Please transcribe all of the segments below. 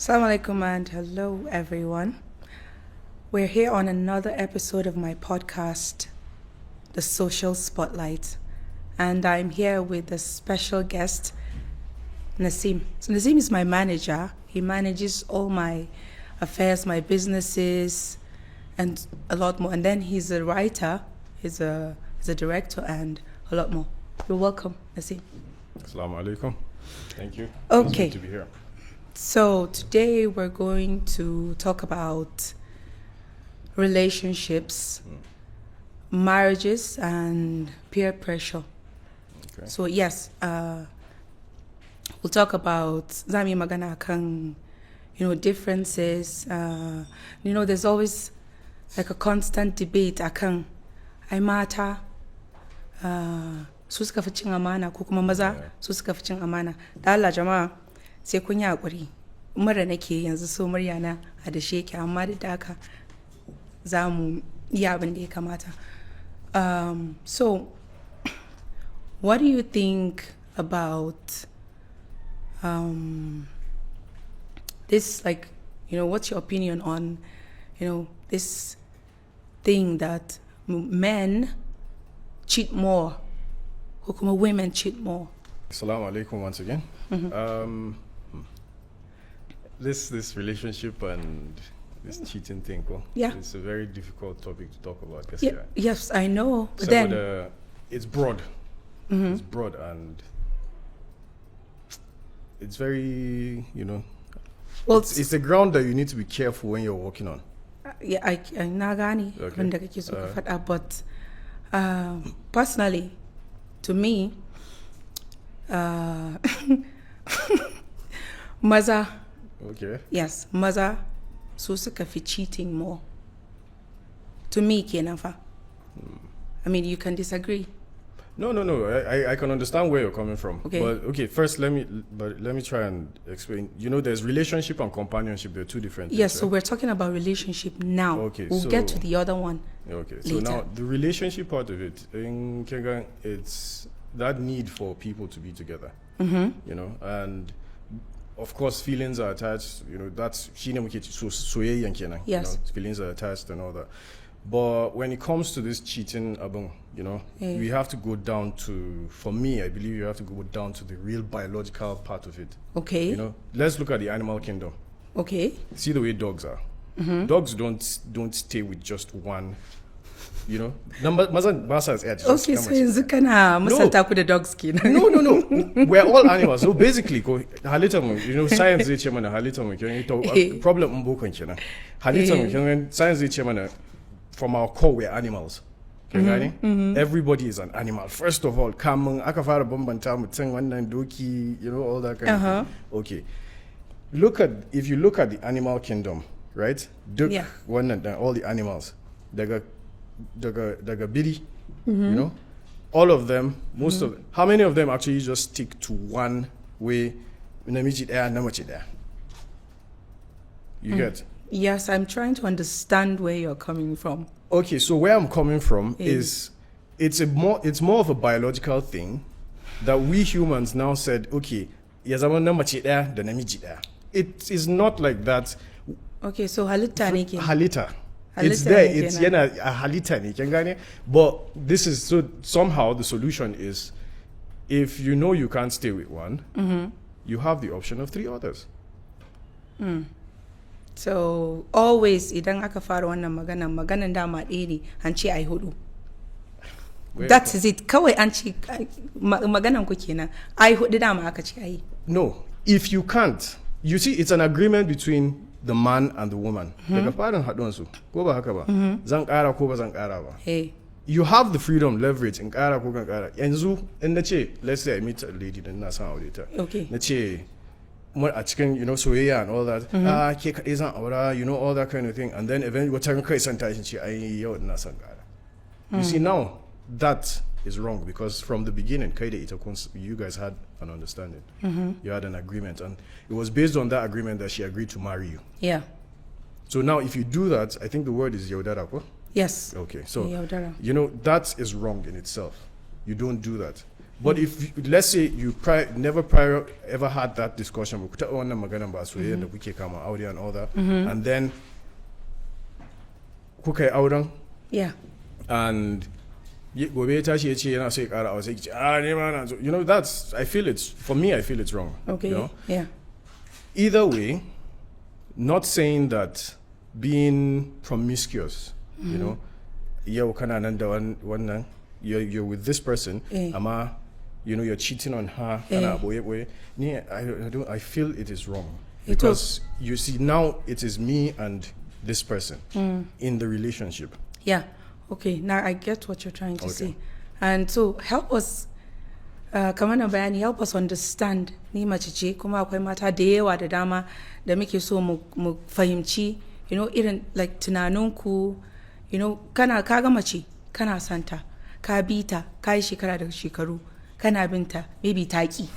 Assalamu alaikum and hello everyone. We're here on another episode of my podcast, The Social Spotlight. And I'm here with a special guest, Nasim. So Nasim is my manager. He manages all my affairs, my businesses, and a lot more. And then he's a writer, he's a director, and a lot more. You're welcome, Nasim. Assalamu alaikum. Thank you. Okay. It's good to be here. So today we're going to talk about relationships, marriages, and peer pressure. Okay. So yes, we'll talk about zami magana kan, differences. There's always like a constant debate akan ai mata su suka fi cin amana ko kuma maza su suka fi cin amana. Da Allah jama'a sai kun yi hakuri. Mura nake yanzu so murya na a da sheke amma da haka za mu yi abin da ya kamata. So what do you think about this, what's your opinion on, this thing that men cheat more, or kuma women cheat more? Assalamu alaikum once again. This relationship and this cheating thing, Yeah. it's a very difficult topic to talk about. Yes, I know. But So then, it's broad. It's broad and it's very, well, it's a ground that you need to be careful when you're walking on. yeah, I na gane Okay. abin da kake so ka faɗa, but personally, to me, maza, Okay. yes, maza su suka fi cheating more. To me, kenan fa. I mean, you can disagree. No. I can understand where you're coming from. Okay. But okay, first let me try and explain. There's relationship and companionship. They're two different things. Yes, so right? we're talking about relationship now. Okay, We'll so- get to the other one. Okay, so later. now the relationship part of it, in Kengan, it's that need for people to be together. And of course feelings are attached. That's Yes. feelings are attached and all that. But when it comes to this cheating, we have to go down to. For me, I believe you have to go down to the real biological part of it. Okay. Let's look at the animal kingdom. Okay. See the way dogs are. Dogs don't stay with just one. Masa is edge. Okay, so yanzu kana musanta ku da dogs kenan. No. We're all animals. So basically, halitta mu, science zai ce mana halitta mu kenan problem in bokon kenan. Halitta mu kenan science zai ce mana from our core we're animals. Everybody is an animal. First of all, kamun aka fara bambanta mutum wannan doki, all that kind of thing. Okay. If you look at the animal kingdom, right? Duk wannan all the animals. Daga biri, all of them, most of them, how many of them actually just stick to one way? You get? Yes, I'm trying to understand where you're coming from. Okay, so where I'm coming from is it's more of a biological thing that we humans now said, okay, it is not like that. Okay, so halitta ne kenan. Halita. It's Halitta there. ne It's kenan. a halita ne, kin gane? But this is so somehow the solution is if you can't stay with one, you have the option of 3 others. So always idan aka fara wannan maganan dama ɗaya ne an ce ai hudu. That is it. Kawai an ce maganan ku kenan. Ai hudu dama aka ce ai. No, if you can't, you see, it's an agreement between the man and the woman. Daga farin haɗuwansu, ko ba haka ba? Zan ƙara ko ba zan ƙara ba. Hey. You have the freedom, leverage, in ƙara ko kan ƙara. Yanzu, in na ce, let's say I meet a lady da na san aure ta. Okay. Na ce, a cikin, soyayya and all that. Ke kaɗai zan aura, all that kind of thing. And then eventually, wata ran kai san tashin ce, ai yau ina son ƙara. You see, now, that is wrong because from the beginning, you guys had an understanding. You had an agreement. And it was based on that agreement that she agreed to marry you. Yeah. So now, if you do that, I think the word is yaudara, ko? Yes. Okay, so, Yaudara. that is wrong in itself. You don't do that. But if, let's say you never ever had that discussion, and all that, and then Yeah. and you know, that's, I feel it's wrong. Okay. You know? Yeah. Either way, not saying that being promiscuous, you know, you're with this person, you know, you're cheating on her, I feel it is wrong. Because you see, now it is me and this person in the relationship. Yeah. Okay. Now I get what you're trying to say. And so help us, help us understand ni mace ce kuma akwai mata da yawa da dama da muke so mu fahimci, you know, irin like tunaninku, you know, ka ga mace kana santa, ka bita, ka yi shekara da shekaru, kana binta, maybe taki.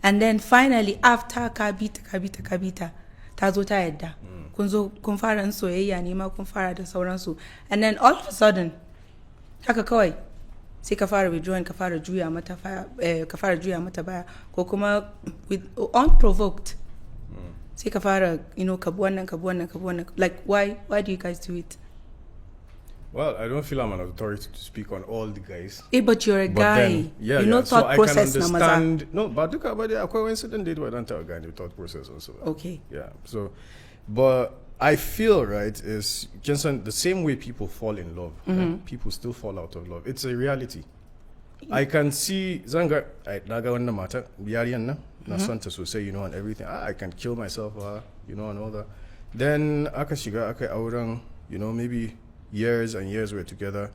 And then finally after ka bita ta zo ta yadda. Kun fara soyayya ne ma kun fara da sauransu. And then all of a sudden haka kawai sai ka fara withdrawing, ka fara juya mata baya ko kuma with unprovoked sai ka fara, you know, ka wannan. Like why do you guys do it? Well, I don't feel I'm an authority to speak on all the guys. But you're a guy. Then, you know thought process na maza. No, but look about it. Akwai incident date where I don't tell a guy the thought process also. Okay. Yeah. So, but I feel, right, is just the same way people fall in love, right? People still fall out of love. It's a reality. I can see Zanga, naga wannan mata biyariyan nan na son ta sosai, you know, and everything. I can kill myself for her, you know, and all that. Then aka shiga aka auren, you know, maybe years and years we're together.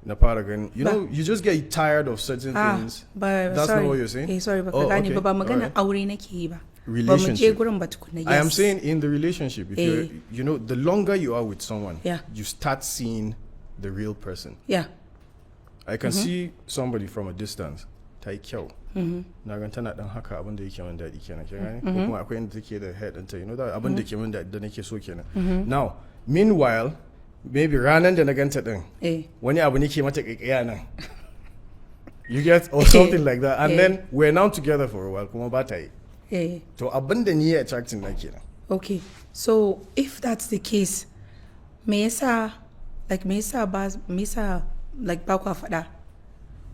Na fara ganin, you know, you just get tired of certain things. But that's not what you're saying. Sorry, but magana aure nake yi ba. Relationship. I am saying in the relationship, if you're, you know, the longer you are with someone, you start seeing the real person. Yeah. I can see somebody from a distance. Ta yi kyau. Na gan tana dan haka abin da yake min daɗi kenan, kin gane? Ko kuma akwai inda take da head ɗinta, you know, that abin da ke min daɗi da nake so kenan. Now, meanwhile, maybe ranan da na ganta din, wani abu nake mata kaikaya nan. You get, or something like that, and then we're now together for a while. Kuma ba ta yi. To abin da ni ya attracting na kenan. Okay, so if that's the case, me yasa ba kwa faɗa?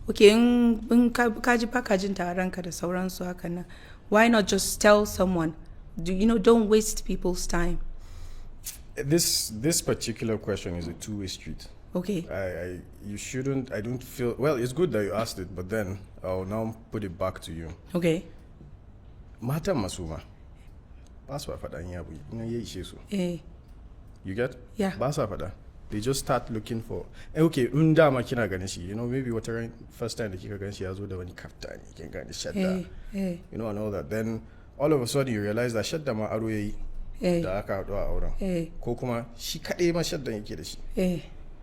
Okay, in ka ji pakajin taranka da sauransu haka nan, why not just tell someone? Don't waste people's time. This particular question is a two-way street. Okay. You shouldn't. I don't feel. Well, it's good that you asked it, but then I'll now put it back to you. Okay. Mata masuma. Ba su faɗa in yabu ina yayi ishe su. You get? Yeah. Ba su faɗa. They just start looking for. Okay, dama kina ganin shi. You know, maybe first time da kika ganin shi ya zo da wani kaftani, kin gani shadda. You know, and all that. Then all of a sudden you realize that shadda ma aro yayi. Da aka haɗu a auren. Ko kuma shi kaɗai ma shaddan yake da shi.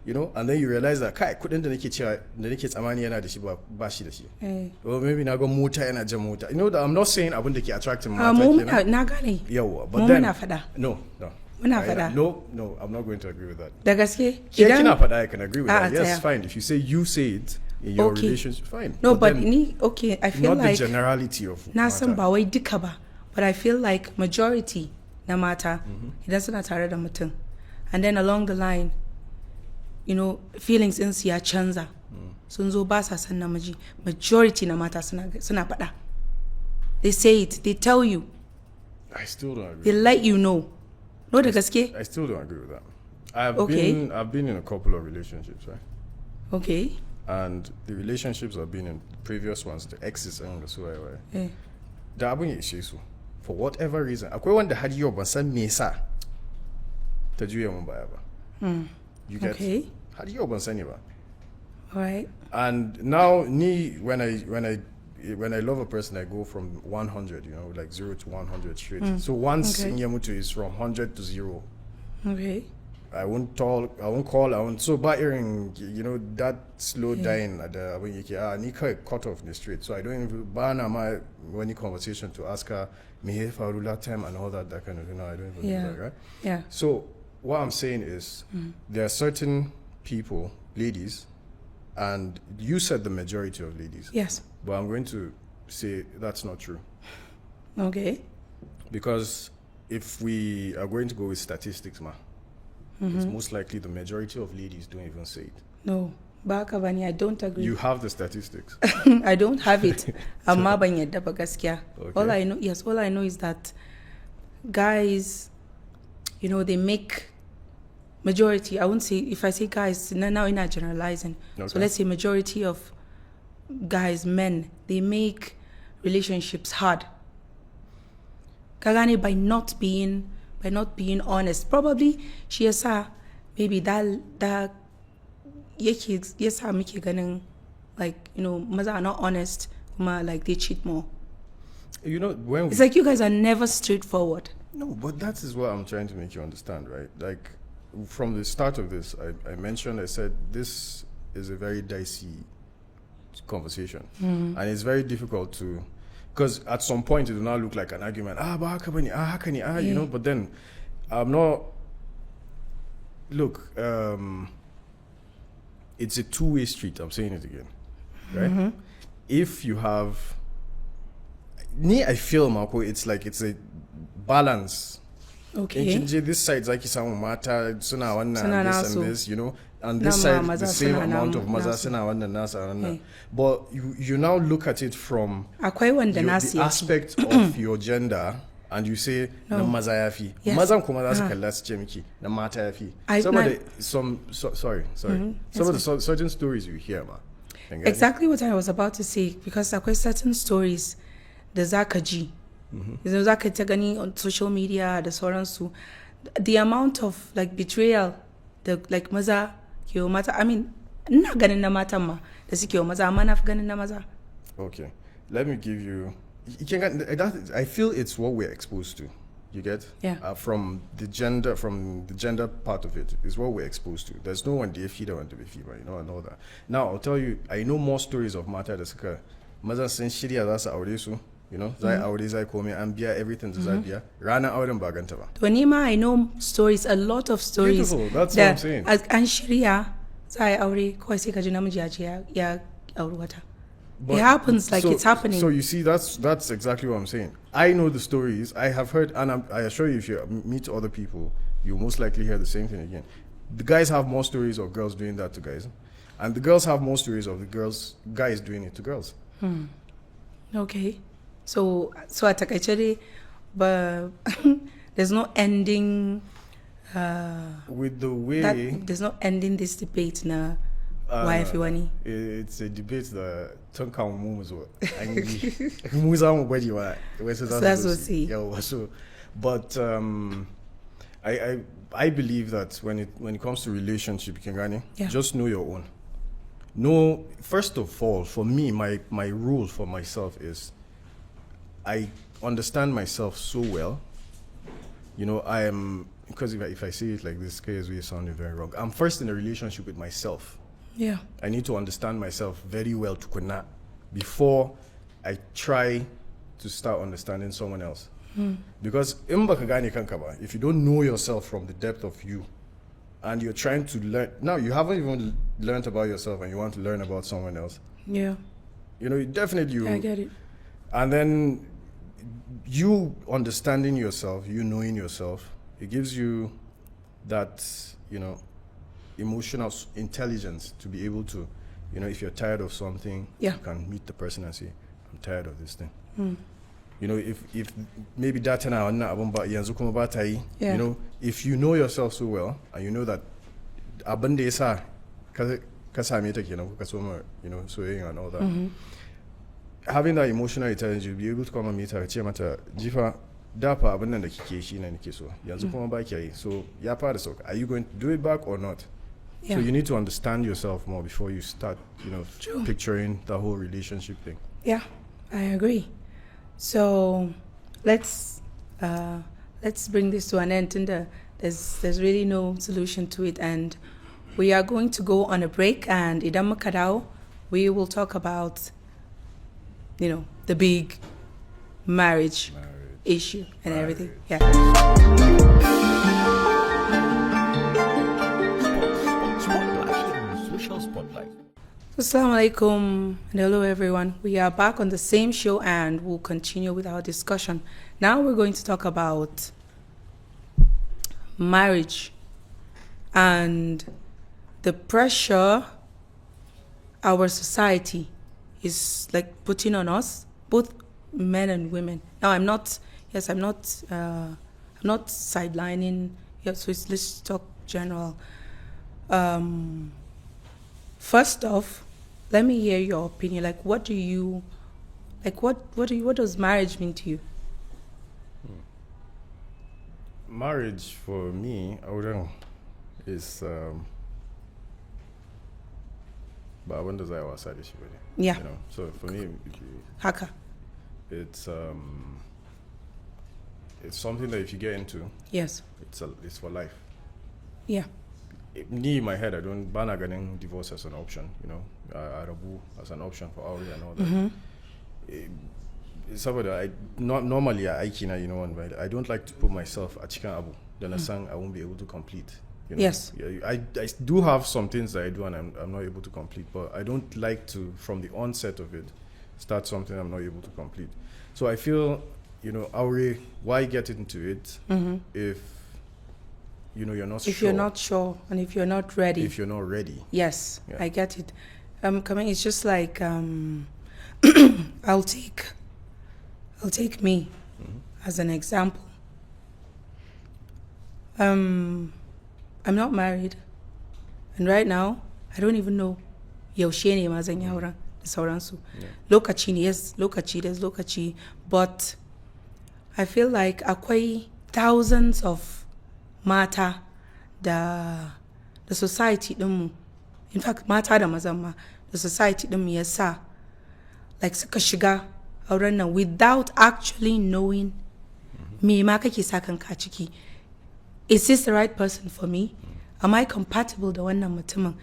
You know, and then you realize that kai kudin da nake tsammani yana da shi ba shi da shi. Or maybe na ga mota yana jan mota. You know that I'm not saying abin da ke attracting mata kenan. Na gane. Yawa, but then muna faɗa. No. Muna faɗa. No, I'm not going to agree with that. Da gaske? Idan kina faɗa, I can agree with that. Yes, fine. If you say it in your relationship, fine. No, but I feel not like the generality of na san ba wai duka ba, but I feel like majority na mata idan suna tare da mutum, and then along the line, you know, feelings in su ya canza, sun zo ba sa san namiji. Majority na mata suna faɗa. They say it. They tell you. I still don't agree. They let you know. No, da gaske? I still don't agree with that. I've been in a couple of relationships, right? Okay. And the relationships I've been in, previous ones, the exes and the so right? Da abun ya ishe su. For whatever reason. Akwai wanda har yau ban san me yasa ta juya mun baya ba. You get? Okay. Har yau ban sani ba. All right. And now when I love a person, I go from 100, you know, like 0 to 100 straight. So once in Yamutu is from 100 to 0. Okay. I won't call, so by hearing, you know, that slow dying at the, when you cut off the street. So I don't even, ban my any conversation to ask her, me for that time and all that kind of, you know, I don't even do that, right? Yeah. So what I'm saying is, there are certain people, ladies, And you said the majority of ladies. Yes. But I'm going to say that's not true. Okay. Because if we are going to go with statistics, it's most likely the majority of ladies don't even say it. No. Bakavani, I don't agree. You have the statistics. I don't have it. Okay. All I know is that guys, they make majority. I won't say, if I say guys, now we're not generalizing. Okay. So let's say majority of guys, men, they make relationships hard. Kagani by not being honest. Probably she has maybe that yes I make ganing like maza are not honest, like they cheat more. It's like you guys are never straightforward. No, but that is what I'm trying to make you understand, right? Like from the start of this, I said this is a very dicey conversation, and it's very difficult to, because at some point it will not look like an argument. But how can you, But then I'm not. Look, it's a two-way street. I'm saying it again, right? If you have, I feel Marco, it's like it's a balance. Okay. This side's like some matter, this and this, and this side the same amount of maza. But you now look at it from the aspect of your gender, and you say na maza yafi. Maza kuma za su kalla su ce miki na mata yafi. Some of the certain stories you hear, Exactly what I was about to say, because akwai certain stories da zaka ji. Zaka ta gani on social media da sauransu. The amount of like betrayal, the like maza ke mata. I mean, ina ganin na mata ma da suke maza, amma na fi ganin na maza. Okay, let me give you. I feel it's what we're exposed to. You get? Yeah. From the gender part of it is what we're exposed to. There's no one there feeder one to be feeder, and all that. Now I'll tell you, I know more stories of mata da suka maza sun shirya za su aure su. Zai aure zai komai an biya everything da za biya ranar auren ba ganta ba. To ni ma I know stories, a lot of stories. Beautiful, that's what I'm saying. An shirya zai aure kawai sai ka ji namiji ya ce ya aure wata. It happens like it's happening. So you see, that's exactly what I'm saying. I know the stories. I have heard, and I assure you, if you meet other people, you'll most likely hear the same thing again. The guys have more stories of girls doing that to guys, and the girls have more stories of guys doing it to girls. Okay. So at Takaicheri, but there's no ending. With the way there's no ending this debate now. Why everyone? It's a debate that Tonka moves well. That's what see. So, but I believe that when it comes to relationship, Kingani, just know your own. No, first of all, for me, my rule for myself is I understand myself so well. I am, because if I say it like this, it's sounding very wrong. I'm first in a relationship with myself. Yeah. I need to understand myself very well to connect before I try to start understanding someone else. Because if you don't know yourself from the depth of you, and you're trying to learn, now you haven't even learned about yourself and you want to learn about someone else. Yeah. Definitely I get it. And then you understanding yourself, you knowing yourself, it gives you that, emotional intelligence to be able to, if you're tired of something, you can meet the person and say, I'm tired of this thing. If maybe that if you know yourself so well and you know that abande sa kasame take so and all that, having that emotional intelligence, you'll be able to come and meet her, mata jifa dapa abin nan da kike shi ne nake so yanzu kuma ba ki yi, so ya fara sauka, are you going to do it back or not? So you need to understand yourself more before you start picturing the whole relationship thing. Yeah, I agree. So let's bring this to an end, and there's really no solution to it, and we are going to go on a break, and idan muka dawo we will talk about the big marriage issue and everything. Yeah. Social Spotlight. Assalamu alaikum and hello everyone. We are back on the same show and we'll continue with our discussion. Now we're going to talk about marriage and the pressure our society is like putting on us, both men and women. Now I'm not sidelining. Yeah, so let's talk general. First off, let me hear your opinion. Like, what does marriage mean to you? Marriage for me, I don't know, is but when does I was really? Yeah. You know, so for me, Haka. it's something that if you get into, Yes. it's for life. Yeah. Me in my head, I don't ban getting divorce as an option. You know, Arabu as an option for Auri and all that. Mm-hmm. It's somebody I not normally I you know, but I don't like to put myself at chicken abu. Then a song I won't be able to complete. You know? Yes. I do have some things that I do and I'm not able to complete, but I don't like to from the onset of it start something I'm not able to complete. So I feel, you know, Auri, why get into it if you know you're not if sure. you're not sure and if you're not ready. If you're not ready. Yes, Yeah. I get it. Coming, it's just like I'll take me as an example. I'm not married, and right now I don't even know yaushe ne ma zan yi auren da sauransu. Lokaci ne, yes, there's lokaci, but I feel like akwai thousands of mata da society dinmu, in fact mata da mazan ma, the society dinmu ya sa like suka shiga auren nan without actually knowing me ma kake sa kanka ciki. Is this the right person for me? Am I compatible da wannan mutumin?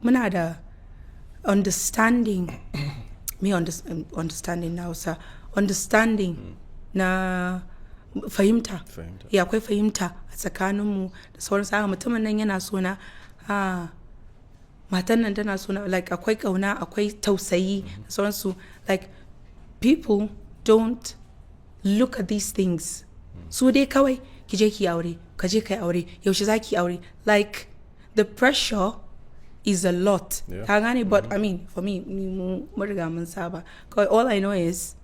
Muna da understanding understanding now, sir. Understanding na fahimta. Ya akwai fahimta a tsakaninmu da sauran sa mutumin nan yana so na matan nan tana so na, like akwai kauna, akwai tausayi da sauransu. Like people don't look at these things. Su dai kawai ki je ki aure, ka je kai aure, yaushe za ki aure. Like the pressure is a lot. Ka gane? But I mean, for me, mun riga mun saba. All I know is,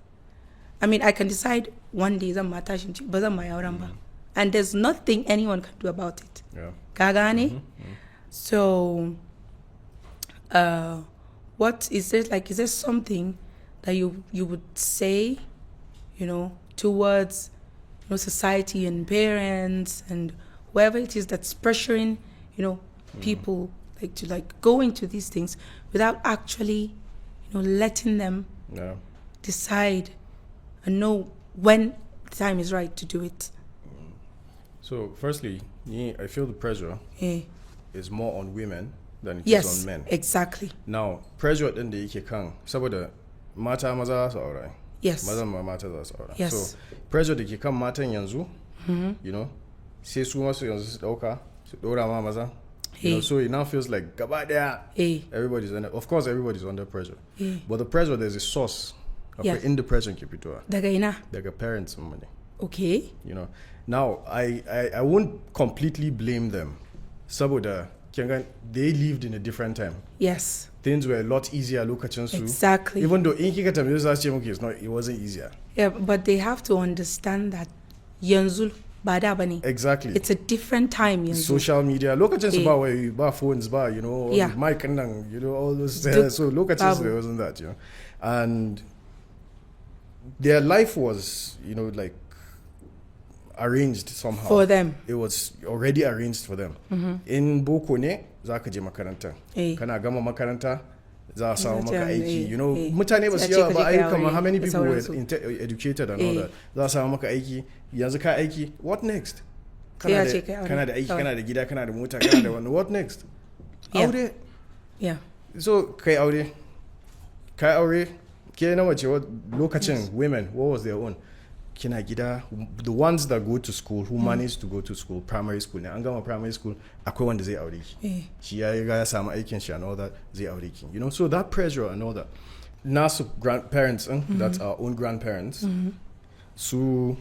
I mean, I can decide one day zan mata shi ba zan mai auren ba. And there's nothing anyone can do about it. Ka gane? So, what is it like? Is there something that you would say, you know, towards, you know, society and parents and whoever it is that's pressuring, you know, people like to like go into these things without actually, you know, letting them decide and know when the time is right to do it. So, firstly, I feel the pressure is more on women than it is on men. Yes, exactly. Now, pressure at the end yake kan saboda mata maza su aure. Yes. Mazan ma mata za su aure. Yes. So, pressure da ke kan matan yanzu, you know, sai su masu yanzu su dauka, su dora ma maza. You know, so it now feels like gaba daya, everybody's under, of course everybody's under pressure. But the pressure, there's a source of in the pressure ke fitowa. Daga ina? Daga parents money. Okay. You know, now I won't completely blame them. Saboda they lived in a different time. Yes. Things were a lot easier lokacin su. Exactly. Even though in kika tambaye su ce muke it wasn't easier. Yeah, but they have to understand that yanzu ba da bane. Exactly. It's a different time yanzu. Social media, lokacin su ba phones ba, you know, mic and you know, all those so lokacin su there wasn't that, you know. And their life was, you know, like arranged somehow. For them. It was already arranged for them. In boko ne, za ka je makaranta. Kana gama makaranta, za a samu maka aiki. You know, mutane ba su yawa ba ayyuka, how many people were educated and all that. Za a samu maka aiki, yanzu ka aiki, what next? Kana da aiki, kana da gida, kana da mota, kana da wani, what next? Aure. Yeah. So, kai aure, ke na wace lokacin women, what was their own? kina gida, the ones that go to school, who manage to go to school, primary school, an gama primary school, akwai wanda zai aure ki. Shi ya riga ya samu aikin shi and all that, zai aure ki. You know, so that pressure and all that. Nasu grandparents, that's our own grandparents. So,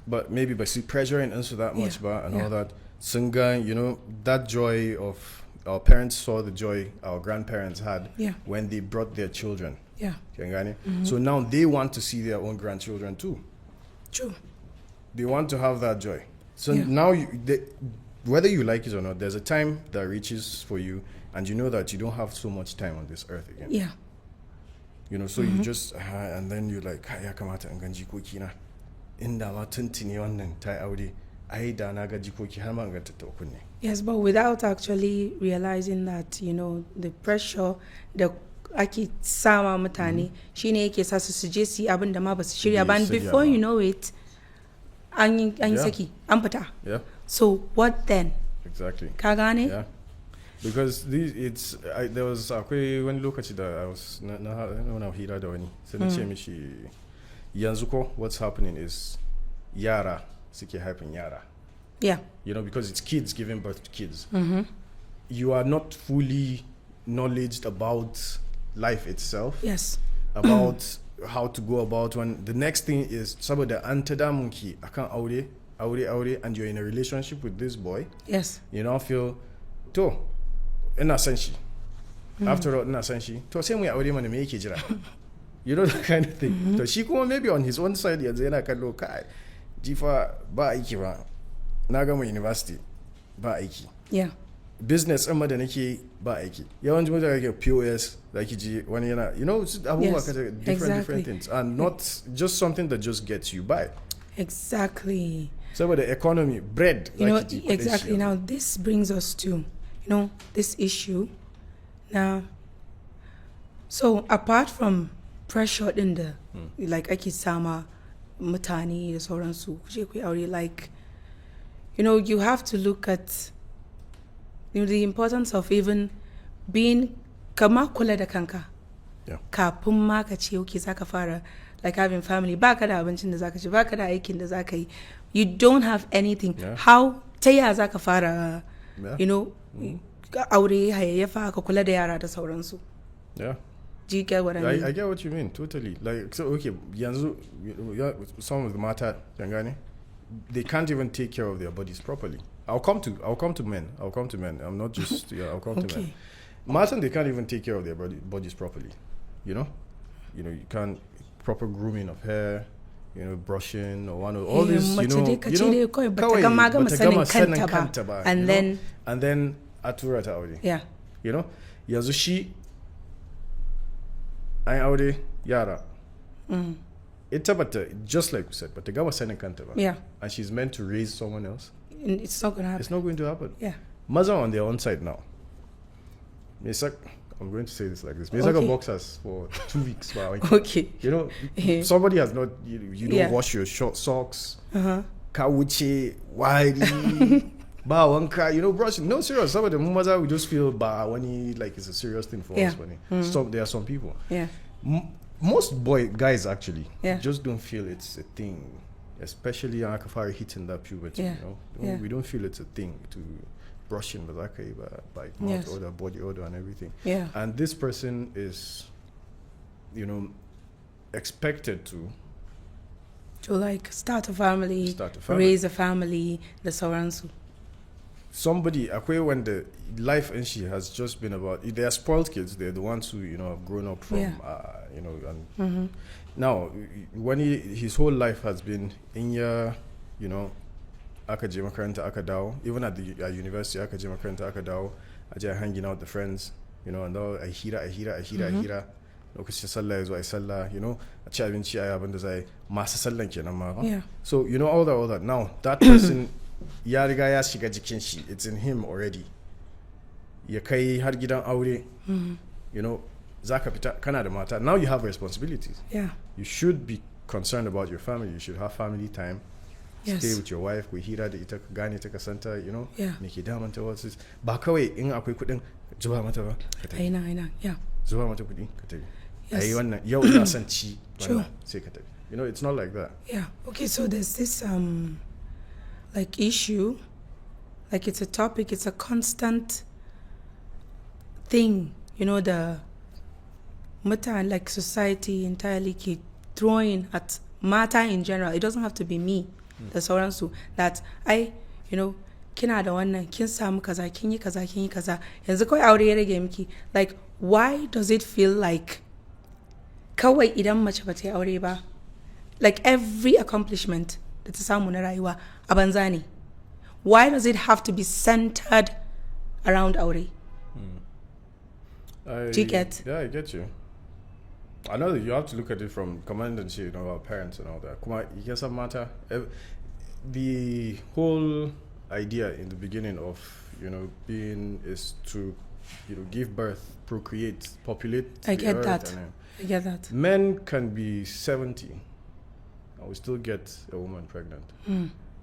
but maybe by see pressuring into that much, and all that. Sunga, you know, that joy of our parents saw the joy our grandparents had when they brought their children. So now they want to see their own grandchildren too. True. They want to have that joy. So now, whether you like it or not, there's a time that reaches for you, and you know that you don't have so much time on this earth again. Yeah. You know, so you just, and then you're like, ya kamata in gan jikoki na. Inda ma tuntuni wannan ta aure. Ai da na ga jikoki har ma ga tattaukun ne. Yes, but without actually realizing that, you know, the pressure, the ake sama mutane shine yake sa su je su yi abin da ma ba su shirya ba, and before you know it an yi saki an fita. So what then? Exactly. Ka gane? Yeah. Because there was akwai wani lokaci da I was na hira da wani sai na ce mishi yanzu ko what's happening is yara suke haifin yara. Yeah. You know, because it's kids giving birth to kids. You are not fully knowledgeable about life itself. Yes. About how to go about when the next thing is saboda an ta damun ki akan aure and you're in a relationship with this boy. Yes. You know, feel to ina san shi. After all, ina san shi. To sai mu yi aure mana me yake jira. You know, that kind of thing. So she kuma maybe on his own side yanzu yana kallo kai jifa ba aiki ba. Na gama university ba aiki. Yeah. Business ɗin da nake ba aiki. Yawancin mutane ke POS da ake ji wani yana, you know, abubuwa kata different things, and not just something that just gets you by. Exactly. So with the economy, bread. You know, exactly. Now this brings us to, you know, this issue. Now, so apart from pressure in the, like ake sama mutane da sauransu, kuje ku aure, like, you know, you have to look at, you know, the importance of even being kama kula da kanka. Kafin ma ka ce okay zaka fara like having family, baka da abincin da zaka ci, baka da aikin da zaka yi, you don't have anything. How ta ya zaka fara, you know, aure hayayyafa ka kula da yara da sauransu. Do you get what I mean? I get what you mean, totally. Like, so okay, yanzu some of the mata, they can't even take care of their bodies properly. I'll come to men. I'm not just I'll come to men. Martin, they can't even take care of their bodies properly. You know, you can't proper grooming of hair, you know, brushing or all this, you know, and then atura ta aure. Yeah. You know, yanzu shi an aure yara. Ita bata, just like you said, but the gama sanin kanta ba. Yeah. And she's meant to raise someone else. It's not going to happen. It's not going to happen. Yeah. Maza on their own side now. I'm going to say this like this. Misaka boxers for 2 weeks. Okay. You know, somebody has not, you don't wash your short socks. Kawuche, wadi, ba wanka, you know, brushing. No, serious. Some of them, Maza, we just feel when like it's a serious thing for us. There are some people. Yeah. Most guys actually just don't feel it's a thing, especially Akafari hitting that puberty. You know, we don't feel it's a thing to brushing by mouth odor, body odor, and everything. Yeah. And this person is, you know, expected to like start a family, raise a family, the sauransu. Somebody, when the life and she has just been about, they are spoiled kids. They're the ones who, you know, have grown up from, you know, and now when his whole life has been in your, you know, aka je makaranta aka dawo, even at the university aka je makaranta aka dawo, aje hanging out with the friends, you know, and all a hira, lokacin sallah ya zo ai sallah, you know, a ci abinci ai abin da zai masu sallan kenan ma. So, you know, all that. Now, that person ya riga ya shiga jikin shi, it's in him already. Ya kai har gidan aure, you know, zaka fita kana da mata. Now you have responsibilities. Yeah. You should be concerned about your family. You should have family time. Yes. Stay with your wife. Ku hira da ita, gane ta kasanta, you know. Yeah. Me ke damanta wasu. Ba kawai in akwai kudin zuba mata ba. Aina. Yeah. Zuba mata kudi ka tafi. Yes. Ayi wannan yau ina son ci wannan sai ka tafi. You know, it's not like that. Yeah. Okay. So there's this like issue, like it's a topic. It's a constant thing. You know, the matter like society entirely keep throwing at matter in general. It doesn't have to be me. The sauransu that you know, kina da wannan kin samu kaza kin yi kaza yanzu kawai aure ya rage miki. Like, why does it feel like kawai idan mace ba ta yi aure ba, like every accomplishment da ta samu na rayuwa a banza ne? Why does it have to be centered around aure? Do you get? Yeah, I get you. I know that you have to look at it from commandancy, you know, our parents and all that. Come on, you get some matter. The whole idea in the beginning of, you know, being is to, you know, give birth, procreate, populate. I get that. I get that. Men can be 70 and we still get a woman pregnant.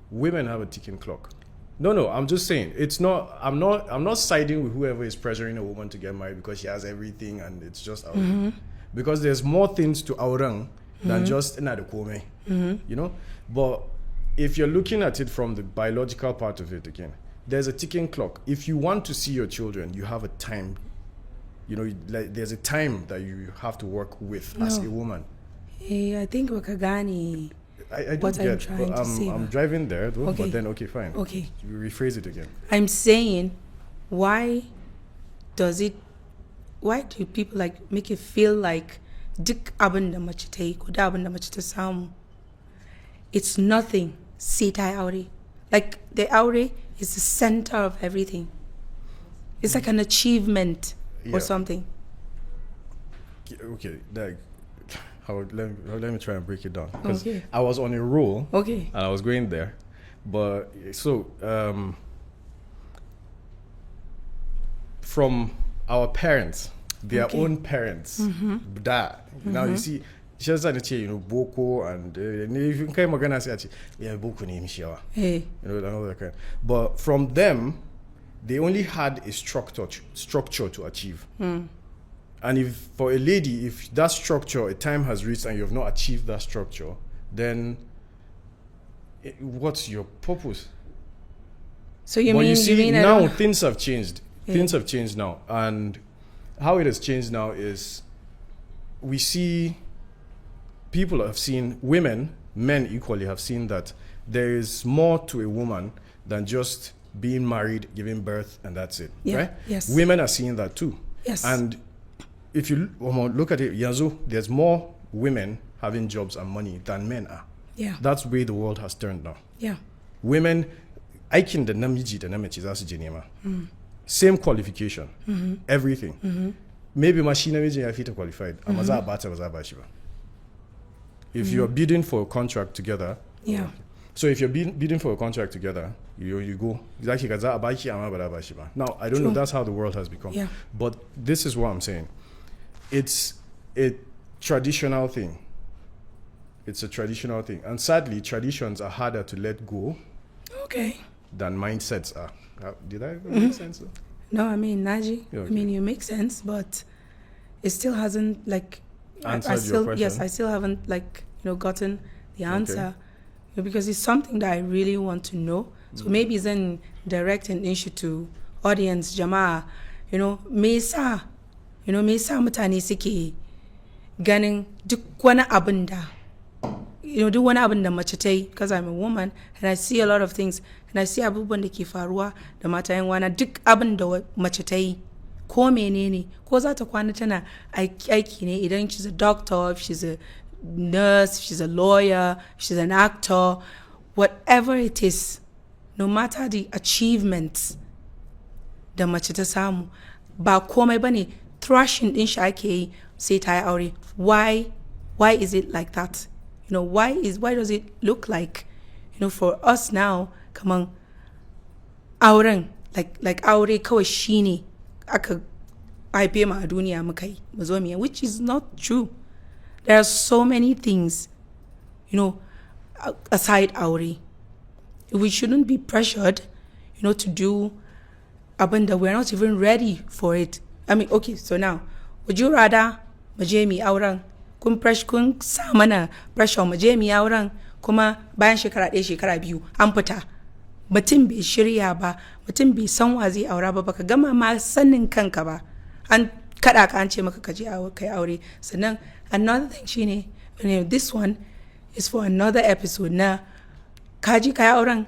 Women have a ticking clock. No, I'm just saying it's not. I'm not siding with whoever is pressuring a woman to get married because she has everything and it's just out. Because there's more things to aurang than just nadokome. You know, but if you're looking at it from the biological part of it again, there's a ticking clock. If you want to see your children, you have a time. You know, like there's a time that you have to work with as a woman. I think Wakagani. I don't get. Trying to say. I'm driving there, though, okay. But then okay, fine. Okay. You rephrase it again. I'm saying, why do people like make it feel like duk abin da mace ta yi ko da abin da mace ta samu, it's nothing sai ta yi aure? Like the aure is the center of everything. It's like an achievement or something. Okay, like let me try and break it down, because I was on a roll. Okay. And I was going there, but so from our parents, their own parents, now you see, she has you know, boko and if you can magana say yeah, boko ni mishiwa, you know, and all that kind. But from them, they only had a structure to achieve. And if for a lady, if that structure, a time has reached and you have not achieved that structure, then what's your purpose? So you but mean, you see, now things have changed. Things have changed now. And how it has changed now is we see people have seen, women, men equally have seen that there is more to a woman than just being married, giving birth, and that's it. Right? Yes. Women are seeing that too. Yes. And if you look at it, Yazoo, there's more women having jobs and money than men are. Yeah. That's the way the world has turned now. Yeah. Women, aikin da namiji da namace za su je nema. Same qualification, everything. Maybe machine namiji ya fita qualified, amma za a bata ba za a bashi ba. If you're bidding for a contract together, so if you're bidding for a contract together, you go, exactly, kaza a baki amma ba za a bashi ba. Now, I don't know, that's how the world has become. Yeah. But this is what I'm saying. It's a traditional thing. It's a traditional thing. And sadly, traditions are harder to let go than mindsets are. Did I make sense? No, I mean, Naji, Okay. I mean, you make sense, but it still hasn't, like, Answered your question? Yes, I still haven't, like, you know, gotten the answer. You know, because it's something that I really want to know. So maybe it's then direct an issue to audience, Jamaa, you know, Mesa. You know, me sa mutane suke ganin duk wani abin da, you know, duk wani abin da mace ta yi, because I'm a woman and I see a lot of things and I see abubuwan da ke faruwa da mata yan wana, duk abin da mace ta yi ko menene, ko za ta kwana tana aiki ne, idan she's a doctor, if she's a nurse, if she's a lawyer, if she's an actor, whatever it is, no matter the achievements da mace ta samu, ba komai bane thrashing din shi ake yi sai ta yi aure. Why is it like that? You know, why does it look like, you know, for us now, kaman auren, like aure kawai shine aka haife mu a duniya muka yi mu zo mu, which is not true. There are so many things, you know, aside aure. We shouldn't be pressured, you know, to do abanda. We're not even ready for it. I mean, okay, so now, would you rather majemi auren kun sa mana pressure mu je mu yi auren kuma bayan shekara 1 shekara 2 an fita mutum bai shirya ba mutum bai san wa zai aura ba baka gama ma sanin kanka ba an kada ka an ce maka ka je kai aure sannan another thing shine this one is for another episode na kaji kai auren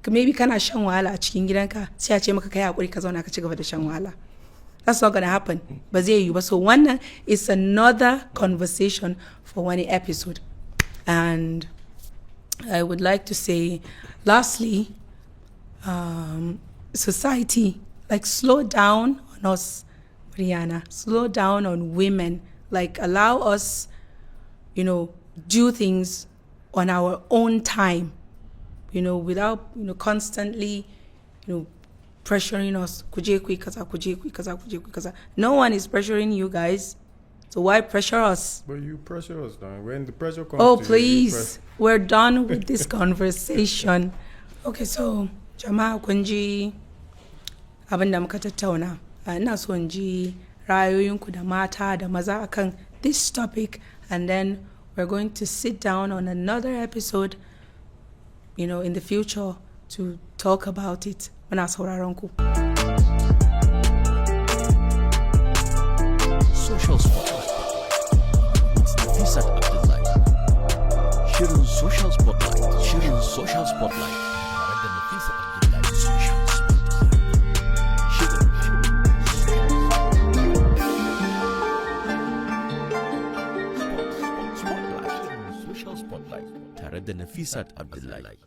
maybe kana shan wahala a cikin gidanka sai a ce maka kai hakuri ka zauna ka ci gaba da shan wahala. That's not gonna happen. Ba zai yi ba. So one is another conversation for one episode. And I would like to say, lastly, society, like slow down on us, Rihanna. Slow down on women. Like allow us, do things on our own time, without, constantly, pressuring us. No one is pressuring you guys. So why pressure us? But you pressure us now. When the pressure comes Oh, to please. We're done with this conversation. Okay, so, jama'a kun ji abin da muka tattauna. Ina so in ji ra'ayoyinku da mata da maza akan this topic, and then we're going to sit down on another episode, in the future to talk about it. Muna sauraron ku. Social Spotlight. It's Nafisa Abdullahi. Shirin Social Spotlight. Shirin Social Spotlight. Tare da Nafisa Abdullahi. Social Spotlight. Shirin Spotlight. Social Spotlight. Tare da Nafisa Abdullahi.